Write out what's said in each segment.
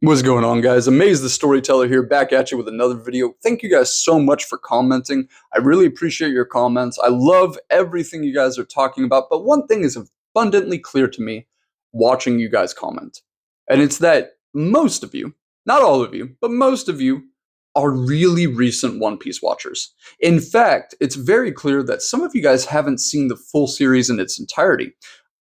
What's going on, guys? Amaze the Storyteller here, back at you with another video. Thank you guys so much for commenting. I really appreciate your comments. I love everything you guys are talking about, but one thing is abundantly clear to me watching you guys comment. And it's that most of you, not all of you, but most of you are really recent One Piece watchers. In fact, it's very clear that some of you guys haven't seen the full series in its entirety.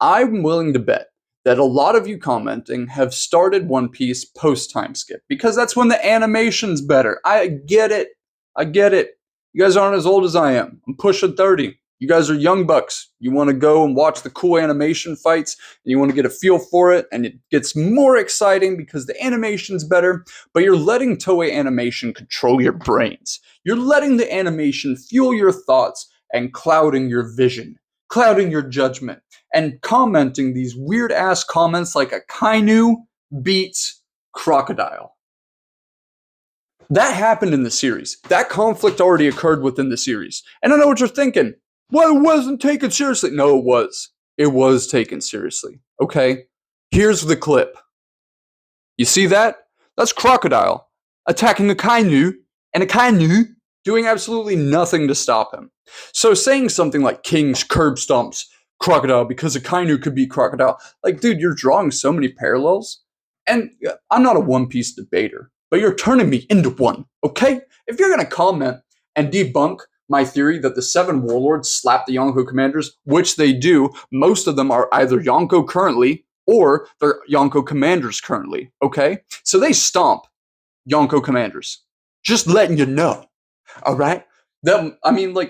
I'm willing to bet that a lot of you commenting have started One Piece post time skip because that's when the animation's better. I get it. I get it. You guys aren't as old as I am. I'm pushing 30. You guys are young bucks. You want to go and watch the cool animation fights and you want to get a feel for it, and it gets more exciting because the animation's better, but you're letting Toei Animation control your brains. You're letting the animation fuel your thoughts and clouding your vision, clouding your judgment, and commenting these weird ass comments like a Kainu beats crocodile. That happened in the series. That conflict already occurred within the series. And I know what you're thinking. Well, it wasn't taken seriously. No, it was. It was taken seriously. Okay? Here's the clip. You see that? That's crocodile attacking a Kainu, and a Kainu doing absolutely nothing to stop him. So saying something like King's curb stomps crocodile because a Kainu could be crocodile, like, dude, you're drawing so many parallels. And I'm not a One Piece debater, but you're turning me into one, okay? If you're gonna comment and debunk my theory that the 7 Warlords slap the Yonko commanders, which they do, most of them are either Yonko currently or they're Yonko commanders currently, okay? So they stomp Yonko commanders. Just letting you know, all right?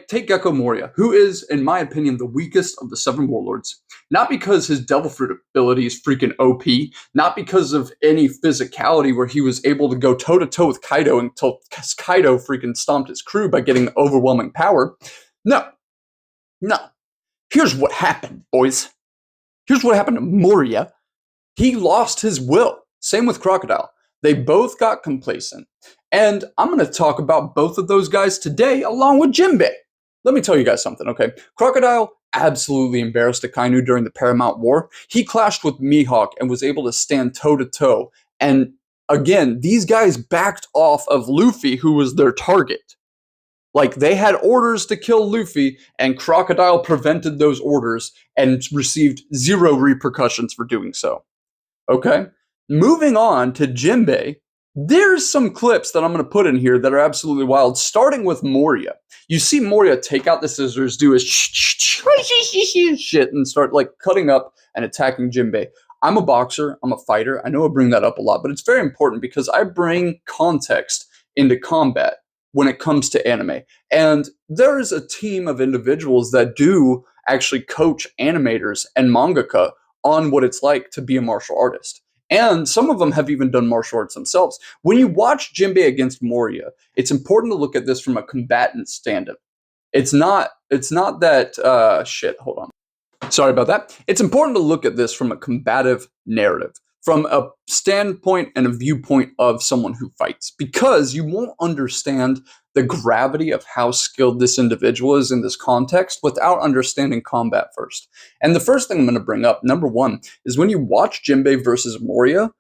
Take Gecko Moria, who is, in my opinion, the weakest of the 7 Warlords. Not because his Devil Fruit ability is freaking OP, not because of any physicality where he was able to go toe-to-toe with Kaido until Kaido freaking stomped his crew by getting overwhelming power. No. No. Here's what happened, boys. Here's what happened to Moria. He lost his will. Same with Crocodile. They both got complacent. And I'm going to talk about both of those guys today along with Jinbei. Let me tell you guys something, okay? Crocodile absolutely embarrassed Akainu during the Paramount War. He clashed with Mihawk and was able to stand toe-to-toe. And again, these guys backed off of Luffy, who was their target. Like, they had orders to kill Luffy, and Crocodile prevented those orders and received zero repercussions for doing so. Okay? Moving on to Jinbei, there's some clips that I'm going to put in here that are absolutely wild, starting with Moria. You see Moria take out the scissors, do his shit, and start like cutting up and attacking Jinbei. I'm a boxer, I'm a fighter. I know I bring that up a lot, but it's very important because I bring context into combat when it comes to anime. And there is a team of individuals that do actually coach animators and mangaka on what it's like to be a martial artist. And some of them have even done martial arts themselves. When you watch Jinbei against Moria, it's important to look at this from a combatant stand-up. It's not that hold on. Sorry about that. It's important to look at this from a combative narrative, from a standpoint and a viewpoint of someone who fights, because you won't understand the gravity of how skilled this individual is in this context without understanding combat first. And the first thing I'm going to bring up, number one, is when you watch Jinbei versus Moria,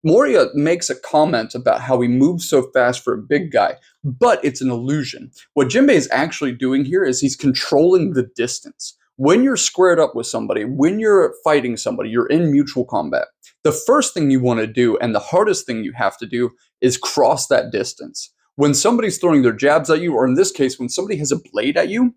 Moria makes a comment about how he moves so fast for a big guy, but it's an illusion. What Jinbei is actually doing here is he's controlling the distance. When you're squared up with somebody, when you're fighting somebody, you're in mutual combat. The first thing you want to do, and the hardest thing you have to do, is cross that distance. When somebody's throwing their jabs at you, or in this case, when somebody has a blade at you,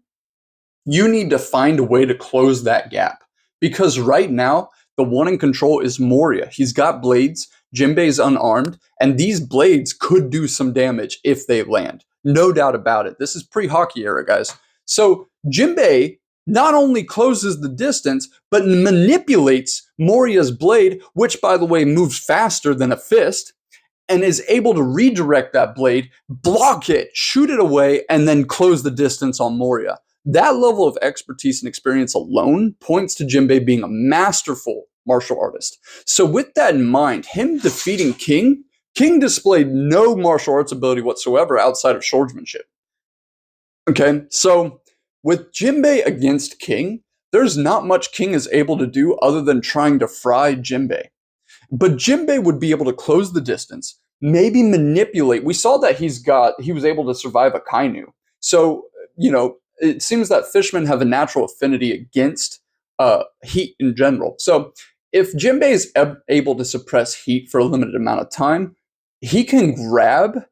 you need to find a way to close that gap. Because right now, the one in control is Moria. He's got blades, Jinbei's unarmed, and these blades could do some damage if they land. No doubt about it. This is pre-hockey era, guys. So Jinbei not only closes the distance, but manipulates Moria's blade, which, by the way, moves faster than a fist, and is able to redirect that blade, block it, shoot it away, and then close the distance on Moria. That level of expertise and experience alone points to Jinbei being a masterful martial artist. So with that in mind, him defeating King displayed no martial arts ability whatsoever outside of swordsmanship. Okay, so with Jinbei against King, there's not much King is able to do other than trying to fry Jinbei. But Jinbei would be able to close the distance, maybe manipulate. We saw that he was able to survive a Kainu. So, it seems that fishmen have a natural affinity against heat in general. So, if Jinbei is able to suppress heat for a limited amount of time, he can grab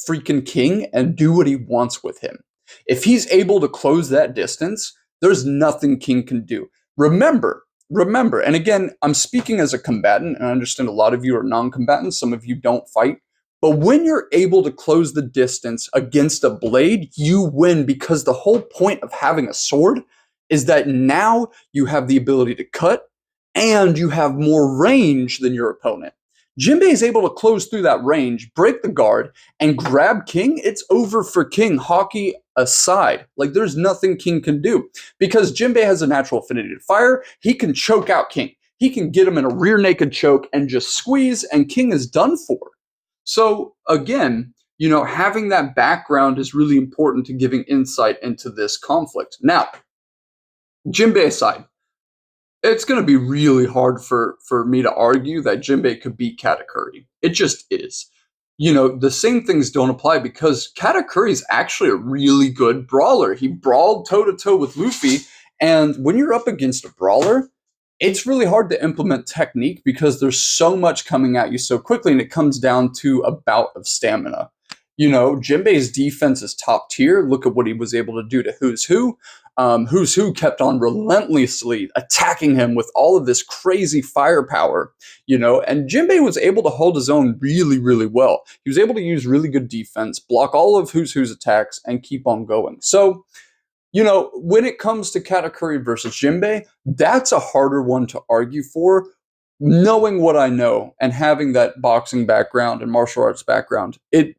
freaking King and do what he wants with him. If he's able to close that distance, there's nothing King can do. Remember, and again, I'm speaking as a combatant, and I understand a lot of you are non-combatants, some of you don't fight. But when you're able to close the distance against a blade, you win, because the whole point of having a sword is that now you have the ability to cut and you have more range than your opponent. Jinbei is able to close through that range, break the guard, and grab King. It's over for King, hockey aside. Like, there's nothing King can do, because Jinbei has a natural affinity to fire. He can choke out King. He can get him in a rear naked choke and just squeeze, and King is done for. So again, having that background is really important to giving insight into this conflict. Now, Jinbei aside, it's going to be really hard for me to argue that Jinbei could beat Katakuri. It just is. The same things don't apply, because Katakuri is actually a really good brawler. He brawled toe to toe with Luffy, and when you're up against a brawler, it's really hard to implement technique because there's so much coming at you so quickly, and it comes down to a bout of stamina. Jinbei's defense is top tier. Look at what he was able to do to Who's Who. Who's Who kept on relentlessly attacking him with all of this crazy firepower, and Jinbei was able to hold his own really, really well. He was able to use really good defense, block all of Who's Who's attacks, and keep on going. So, when it comes to Katakuri versus Jinbei, that's a harder one to argue for. Knowing what I know and having that boxing background and martial arts background, it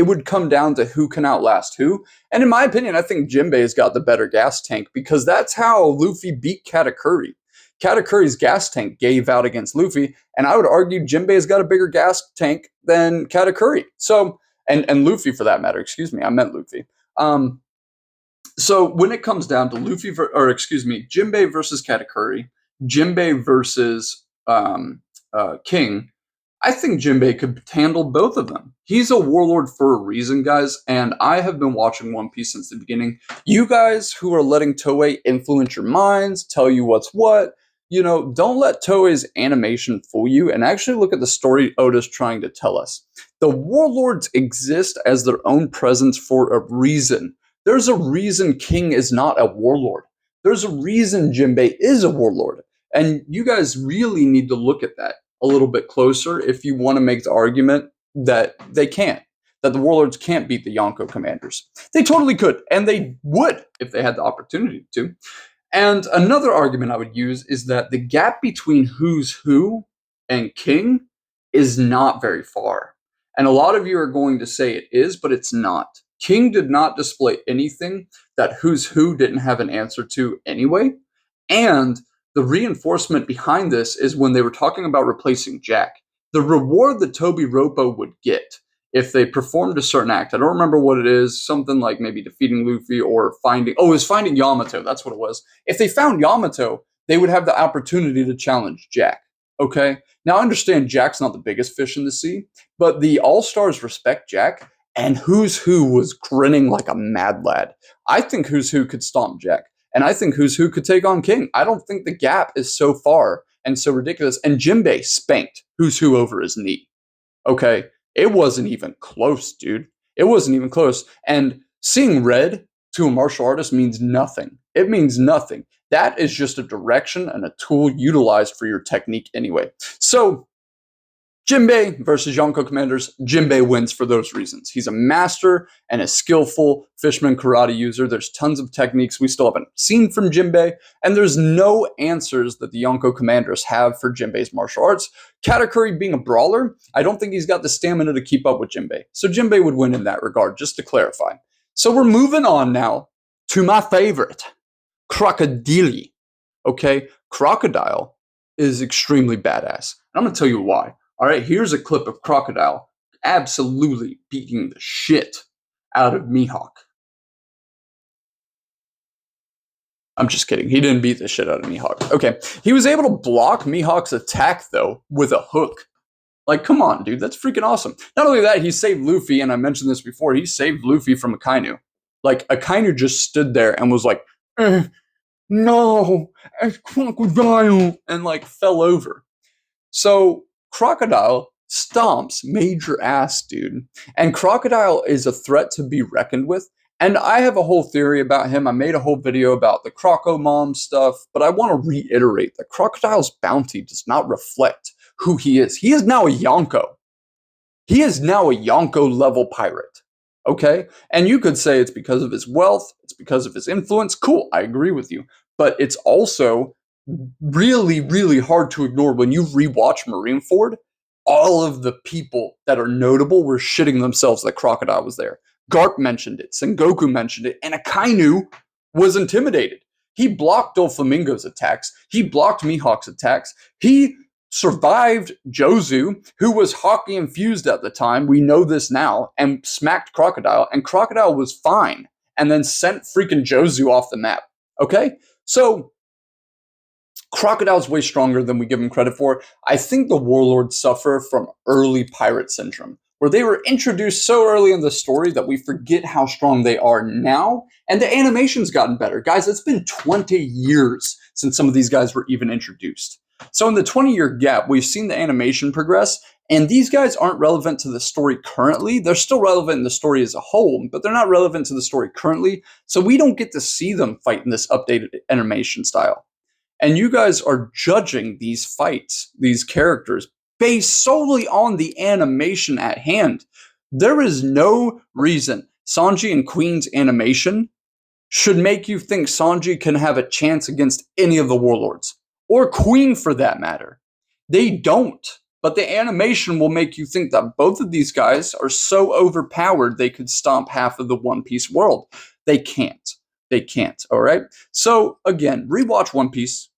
would come down to who can outlast who. And in my opinion, I think Jinbei's got the better gas tank, because that's how Luffy beat Katakuri. Katakuri's gas tank gave out against Luffy, and I would argue Jinbei's got a bigger gas tank than Katakuri. So, and Luffy for that matter, excuse me, I meant Luffy. So when it comes down to Jinbei versus Katakuri, Jinbei versus King, I think Jinbei could handle both of them. He's a warlord for a reason, guys, and I have been watching One Piece since the beginning. You guys who are letting Toei influence your minds, tell you what's what, don't let Toei's animation fool you, and actually look at the story Oda's trying to tell us. The warlords exist as their own presence for a reason. There's a reason King is not a warlord. There's a reason Jinbei is a warlord. And you guys really need to look at that a little bit closer if you want to make the argument that they can't, that the warlords can't beat the Yonko commanders. They totally could, and they would if they had the opportunity to. And another argument I would use is that the gap between Who's Who and King is not very far. And a lot of you are going to say it is, but it's not. King did not display anything that Who's Who didn't have an answer to anyway. And the reinforcement behind this is when they were talking about replacing Jack. The reward that Toby Roppo would get if they performed a certain act, I don't remember what it is, something like maybe defeating Luffy or it was finding Yamato, that's what it was. If they found Yamato, they would have the opportunity to challenge Jack, okay? Now, I understand Jack's not the biggest fish in the sea, but the All-Stars respect Jack, and Who's Who was grinning like a mad lad. I think Who's Who could stomp Jack, and I think Who's Who could take on King. I don't think the gap is so far and so ridiculous. And Jinbei spanked Who's Who over his knee, okay? It wasn't even close, dude. It wasn't even close. And seeing red to a martial artist means nothing. It means nothing. That is just a direction and a tool utilized for your technique anyway. So, Jinbei versus Yonko commanders, Jinbei wins for those reasons. He's a master and a skillful fishman karate user. There's tons of techniques we still haven't seen from Jinbei, and there's no answers that the Yonko commanders have for Jinbei's martial arts. Katakuri being a brawler, I don't think he's got the stamina to keep up with Jinbei. So Jinbei would win in that regard, just to clarify. So we're moving on now to my favorite, Crocodile. Okay, Crocodile is extremely badass. And I'm going to tell you why. All right, here's a clip of Crocodile absolutely beating the shit out of Mihawk. I'm just kidding. He didn't beat the shit out of Mihawk. Okay. He was able to block Mihawk's attack, though, with a hook. Like, come on, dude. That's freaking awesome. Not only that, he saved Luffy, and I mentioned this before, he saved Luffy from Akainu. Like, Akainu just stood there and was like, no, it's Crocodile, and like fell over. So Crocodile stomps major ass, dude. And Crocodile is a threat to be reckoned with. And I have a whole theory about him. I made a whole video about the Croco Mom stuff, but I want to reiterate that Crocodile's bounty does not reflect who he is. He is now a Yonko. He is now a Yonko level pirate. Okay? And you could say it's because of his wealth, it's because of his influence. Cool, I agree with you. But it's also really, really hard to ignore when you rewatch Marineford. All of the people that are notable were shitting themselves that Crocodile was there. Garp mentioned it, Sengoku mentioned it, and Akainu was intimidated. He blocked Doflamingo's attacks. He blocked Mihawk's attacks. He survived Jozu, who was hockey infused at the time. We know this now, and smacked Crocodile, and Crocodile was fine, and then sent freaking Jozu off the map. Okay? So Crocodile's way stronger than we give him credit for. I think the Warlords suffer from early pirate syndrome, where they were introduced so early in the story that we forget how strong they are now, and the animation's gotten better. Guys, it's been 20 years since some of these guys were even introduced. So in the 20-year gap, we've seen the animation progress, and these guys aren't relevant to the story currently. They're still relevant in the story as a whole, but they're not relevant to the story currently, so we don't get to see them fight in this updated animation style. And you guys are judging these fights, these characters, based solely on the animation at hand. There is no reason Sanji and Queen's animation should make you think Sanji can have a chance against any of the Warlords, or Queen for that matter. They don't, but the animation will make you think that both of these guys are so overpowered they could stomp half of the One Piece world. They can't. They can't, all right? So, again, rewatch One Piece,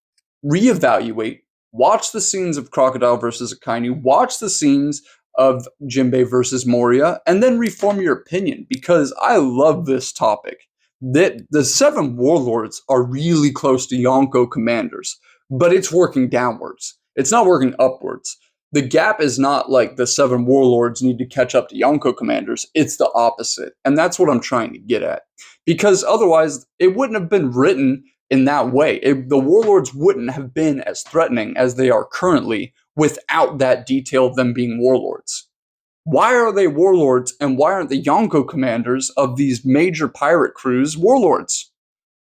reevaluate, watch the scenes of Crocodile versus Akainu, watch the scenes of Jinbei versus Moria, and then reform your opinion, because I love this topic. The 7 Warlords are really close to Yonko commanders, but it's working downwards. It's not working upwards. The gap is not like the 7 Warlords need to catch up to Yonko commanders. It's the opposite. And that's what I'm trying to get at. Because otherwise, it wouldn't have been written in that way. The Warlords wouldn't have been as threatening as they are currently without that detail of them being Warlords. Why are they Warlords, and why aren't the Yonko commanders of these major pirate crews Warlords?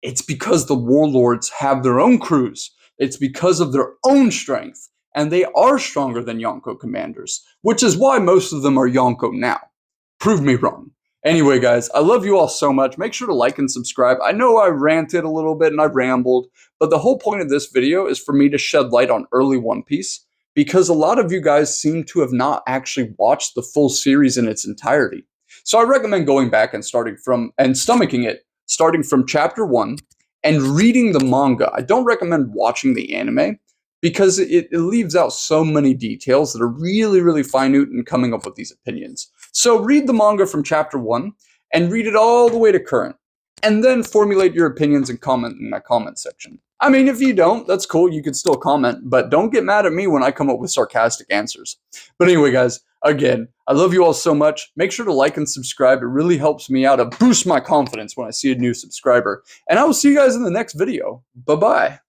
It's because the Warlords have their own crews. It's because of their own strength, and they are stronger than Yonko commanders, which is why most of them are Yonko now. Prove me wrong. Anyway, guys, I love you all so much. Make sure to like and subscribe. I know I ranted a little bit and I rambled, but the whole point of this video is for me to shed light on early One Piece, because a lot of you guys seem to have not actually watched the full series in its entirety. So I recommend going back and stomaching it, starting from chapter 1 and reading the manga. I don't recommend watching the anime, because it leaves out so many details that are really, really minute in coming up with these opinions. So read the manga from chapter 1 and read it all the way to current, and then formulate your opinions and comment in that comment section. I mean, if you don't, that's cool. You can still comment, but don't get mad at me when I come up with sarcastic answers. But anyway, guys, again, I love you all so much. Make sure to like and subscribe. It really helps me out. It boosts my confidence when I see a new subscriber. And I will see you guys in the next video. Bye-bye.